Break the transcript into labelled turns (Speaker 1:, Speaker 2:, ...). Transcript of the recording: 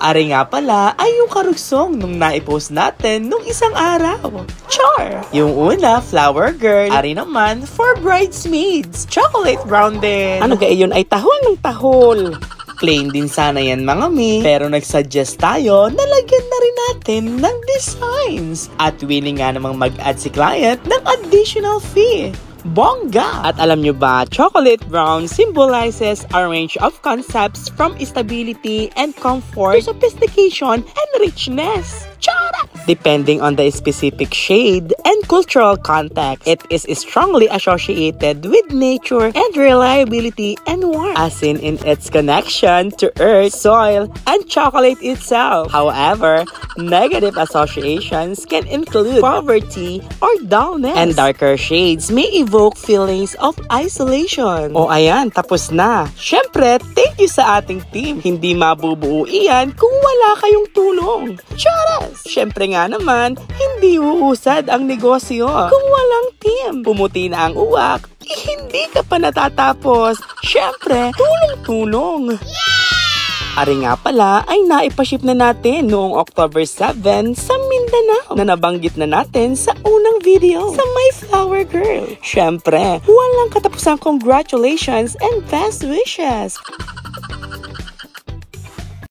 Speaker 1: Ari nga pala ay yung karugsong nung naipost natin nung isang araw. Char! Yung una, flower girl. Ari naman, for bridesmaids. Chocolate brown din.
Speaker 2: Ano ga yun ay tahol ng tahol.
Speaker 1: Plain din sana yan mga mi, pero nagsuggest tayo na lagyan na rin natin ng designs. At willing nga namang mag-add si client ng additional fee. Bongga!
Speaker 2: At alam nyo ba, chocolate brown symbolizes a range of concepts from stability and comfort to sophistication and richness. Chara! Depending on the specific shade and cultural context, it is strongly associated with nature and reliability and warmth, as in its connection to earth, soil, and chocolate itself. However, negative associations can include poverty or dullness, and darker shades may evoke feelings of isolation. O ayan, tapos na. Syempre, thank you sa ating team. Hindi mabubuo iyan kung wala kayong tulong. Charas! Syempre nga naman, hindi uusad ang negosyo kung walang team. Pumuti na ang uwak, hindi ka pa natatapos. Syempre, tulong-tulong. Ari nga pala ay naipaship na natin noong October 7 sa Mindanao na nabanggit na natin sa unang video sa My Flower Girl. Syempre, walang katapusang congratulations and best wishes.